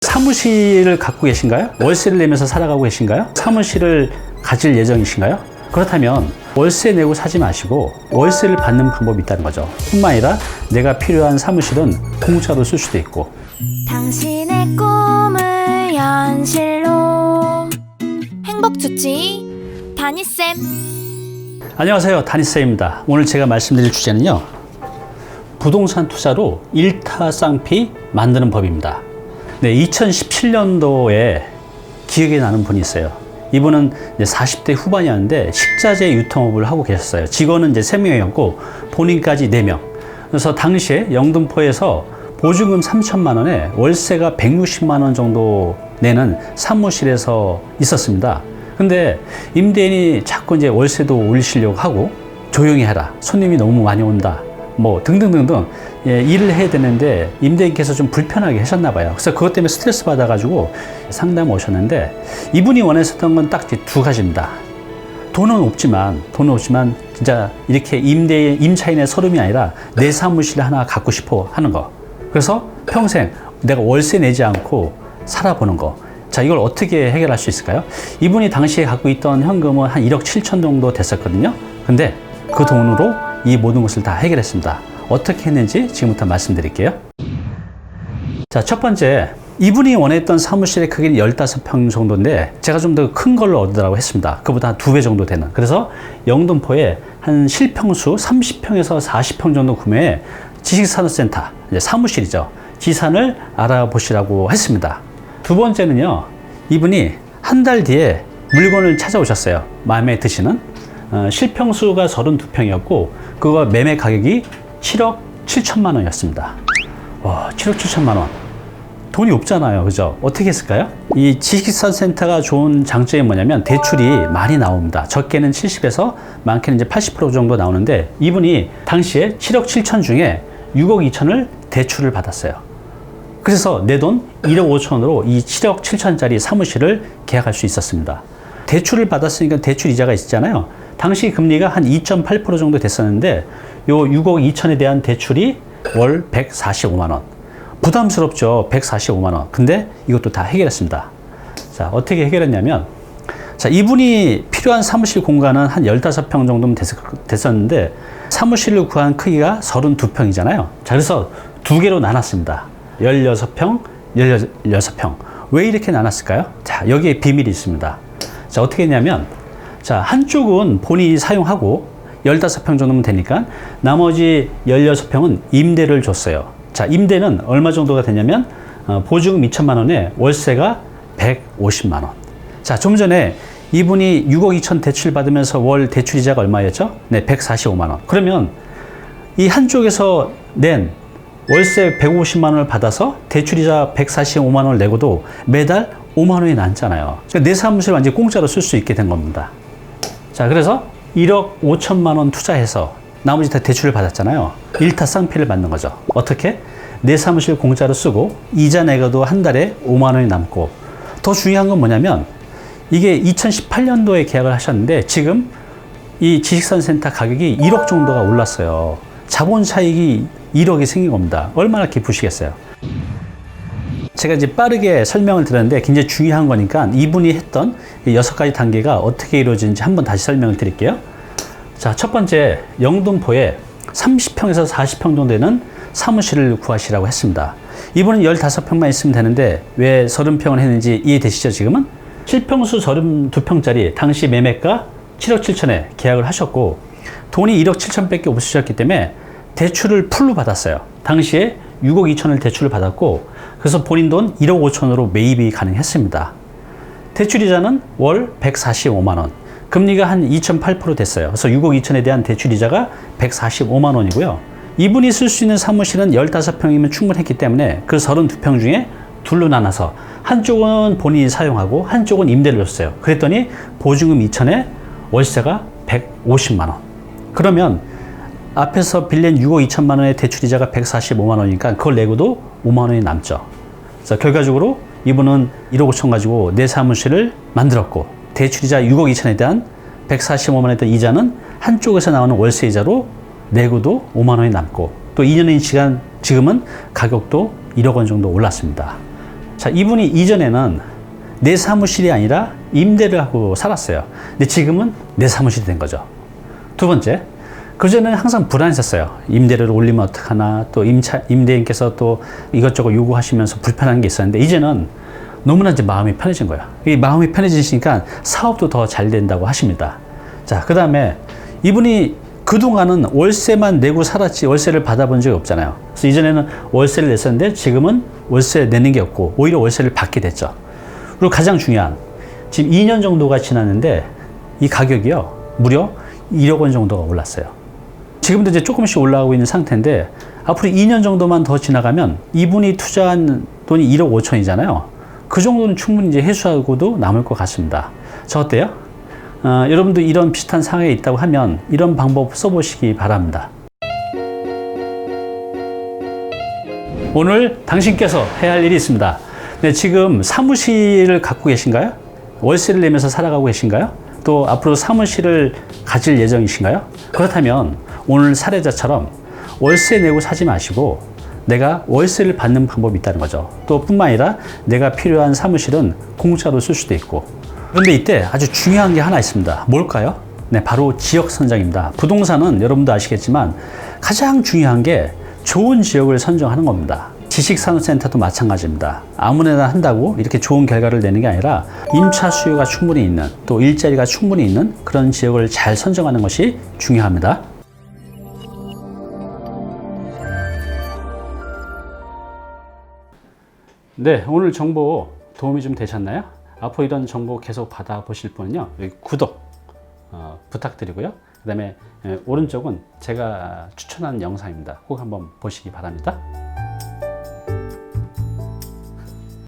사무실을 갖고 계신가요? 월세를 내면서 살아가고 계신가요? 사무실을 가질 예정이신가요? 그렇다면 월세 내고 사지 마시고 월세를 받는 방법이 있다는 거죠. 뿐만 아니라 내가 필요한 사무실은 공짜로 쓸 수도 있고. 당신의 꿈을 현실로 행복주치 다니쌤. 안녕하세요, 다니쌤입니다. 오늘 제가 말씀드릴 주제는요, 부동산 투자로 일타쌍피 만드는 법입니다. 네, 2017년도에 기억이 나는 분이 있어요. 이분은 이제 40대 후반이었는데 식자재 유통업을 하고 계셨어요. 직원은 이제 3명이었고 본인까지 4명. 그래서 당시에 영등포에서 보증금 3천만 원에 월세가 160만 원 정도 내는 사무실에서 있었습니다. 근데 임대인이 자꾸 이제 월세도 올리시려고 하고 조용히 해라, 손님이 너무 많이 온다, 뭐 등등등등, 일을 해야 되는데 임대인께서 좀 불편하게 하셨나 봐요. 그래서 그것 때문에 스트레스 받아가지고 상담 오셨는데, 이분이 원하셨던 건 딱 두 가지입니다. 돈은 없지만 진짜 이렇게 임차인의 서름이 아니라 내 사무실 하나 갖고 싶어 하는 거. 그래서 평생 내가 월세 내지 않고 살아보는 거. 자, 이걸 어떻게 해결할 수 있을까요? 이분이 당시에 갖고 있던 현금은 한 1억 7천 정도 됐었거든요. 근데 그 돈으로 이 모든 것을 다 해결했습니다. 어떻게 했는지 지금부터 말씀드릴게요. 자, 첫 번째, 이분이 원했던 사무실의 크기는 15평 정도인데 제가 좀 더 큰 걸로 얻으라고 했습니다. 그보다 한 2배 정도 되는. 그래서 영등포에 한 실평수 30평에서 40평 정도 구매해 지식산업센터, 이제 사무실이죠, 지산을 알아보시라고 했습니다. 두 번째는요, 이분이 한 달 뒤에 물건을 찾아오셨어요. 마음에 드시는. 실평수가 32평이었고 그거 매매 가격이 7억 7천만 원이었습니다. 와, 7억 7천만 원. 돈이 없잖아요, 그죠? 어떻게 했을까요? 이 지식산센터가 좋은 장점이 뭐냐면 대출이 많이 나옵니다. 적게는 70에서 많게는 이제 80% 정도 나오는데, 이분이 당시에 7억 7천 중에 6억 2천을 대출을 받았어요. 그래서 내 돈 1억 5천으로 이 7억 7천짜리 사무실을 계약할 수 있었습니다. 대출을 받았으니까 대출 이자가 있잖아요. 당시 금리가 한 2.8% 정도 됐었는데 요 6억 2천에 대한 대출이 월 145만 원. 부담스럽죠, 145만 원. 근데 이것도 다 해결했습니다. 자, 어떻게 해결했냐면, 자, 이분이 필요한 사무실 공간은 한 15평 정도면 됐었는데 사무실을 구한 크기가 32평이잖아요. 자, 그래서 두 개로 나눴습니다. 16평, 16평. 왜 이렇게 나눴을까요? 자, 여기에 비밀이 있습니다. 자, 어떻게 했냐면, 자, 한쪽은 본인이 사용하고 15평 정도면 되니까 나머지 16평은 임대를 줬어요. 자, 임대는 얼마 정도가 되냐면 보증금 2천만 원에 월세가 150만 원. 자, 좀 전에 이분이 6억 2천 대출 받으면서 월 대출이자가 얼마였죠? 네, 145만 원. 그러면 이 한쪽에서 낸 월세 150만 원을 받아서 대출이자 145만 원을 내고도 매달 5만 원이 남잖아요. 그러니까 내 사무실 완전히 공짜로 쓸 수 있게 된 겁니다. 자, 그래서 1억 5천만 원 투자해서 나머지 다 대출을 받았잖아요. 일타쌍피를 받는 거죠. 어떻게? 내 사무실 공짜로 쓰고 이자 내고도 한 달에 5만 원이 남고, 더 중요한 건 뭐냐면 이게 2018년도에 계약을 하셨는데 지금 이 지식산센터 가격이 1억 정도가 올랐어요. 자본 차익이 1억이 생긴 겁니다. 얼마나 기쁘시겠어요? 제가 이제 빠르게 설명을 드렸는데 굉장히 중요한 거니까 이분이 했던 6가지 단계가 어떻게 이루어지는지 한번 다시 설명을 드릴게요. 자, 첫 번째, 영등포에 30평에서 40평 정도 되는 사무실을 구하시라고 했습니다. 이분은 15평만 있으면 되는데 왜 30평을 했는지 이해되시죠, 지금은? 실평수 32평짜리 당시 매매가 7억 7천에 계약을 하셨고 돈이 1억 7천밖에 없으셨기 때문에 대출을 풀로 받았어요. 당시에 6억 2천을 대출을 받았고, 그래서 본인 돈 1억 5천으로 매입이 가능했습니다. 대출이자는 월 145만 원. 금리가 한 2.8% 됐어요. 그래서 6억 2천에 대한 대출이자가 145만 원이고요. 이분이 쓸 수 있는 사무실은 15평이면 충분했기 때문에 그 32평 중에 둘로 나눠서 한쪽은 본인이 사용하고 한쪽은 임대를 줬어요. 그랬더니 보증금 2천에 월세가 150만 원. 그러면 앞에서 빌린 6억 2천만 원의 대출이자가 145만 원이니까 그걸 내고도 5만 원이 남죠. 그래서 결과적으로 이분은 1억 5천 가지고 내 사무실을 만들었고, 대출이자 6억 2천에 대한 145만 원에 대한 이자는 한쪽에서 나오는 월세 이자로 내고도 5만 원이 남고, 또 2년의 시간 지금은 가격도 1억 원 정도 올랐습니다. 자, 이분이 이전에는 내 사무실이 아니라 임대를 하고 살았어요. 근데 지금은 내 사무실이 된 거죠. 두 번째, 그전에는 항상 불안했었어요. 임대료를 올리면 어떡하나, 또 임대인께서 또 이것저것 요구하시면서 불편한 게 있었는데, 이제는 너무나 이제 마음이 편해진 거예요. 이 마음이 편해지시니까 사업도 더 잘 된다고 하십니다. 자, 그 다음에 이분이 그동안은 월세만 내고 살았지 월세를 받아본 적이 없잖아요. 그래서 이전에는 월세를 냈었는데 지금은 월세 내는 게 없고 오히려 월세를 받게 됐죠. 그리고 가장 중요한, 지금 2년 정도가 지났는데 이 가격이요, 무려 1억 원 정도가 올랐어요. 지금도 이제 조금씩 올라가고 있는 상태인데 앞으로 2년 정도만 더 지나가면 이분이 투자한 돈이 1억 5천이잖아요. 그 정도는 충분히 이제 회수하고도 남을 것 같습니다. 자, 어때요? 여러분도 이런 비슷한 상황에 있다고 하면 이런 방법 써보시기 바랍니다. 오늘 당신께서 해야 할 일이 있습니다. 네, 지금 사무실을 갖고 계신가요? 월세를 내면서 살아가고 계신가요? 또 앞으로 사무실을 가질 예정이신가요? 그렇다면 오늘 사례자처럼 월세 내고 사지 마시고 내가 월세를 받는 방법이 있다는 거죠. 또 뿐만 아니라 내가 필요한 사무실은 공짜로 쓸 수도 있고. 그런데 이때 아주 중요한 게 하나 있습니다. 뭘까요? 네, 바로 지역 선정입니다. 부동산은 여러분도 아시겠지만 가장 중요한 게 좋은 지역을 선정하는 겁니다. 지식산업센터도 마찬가지입니다. 아무나 한다고 이렇게 좋은 결과를 내는 게 아니라 임차 수요가 충분히 있는, 또 일자리가 충분히 있는 그런 지역을 잘 선정하는 것이 중요합니다. 네, 오늘 정보 도움이 좀 되셨나요? 앞으로 이런 정보 계속 받아보실 분은요, 여기 구독 부탁드리고요. 그 다음에 오른쪽은 제가 추천한 영상입니다. 꼭 한번 보시기 바랍니다.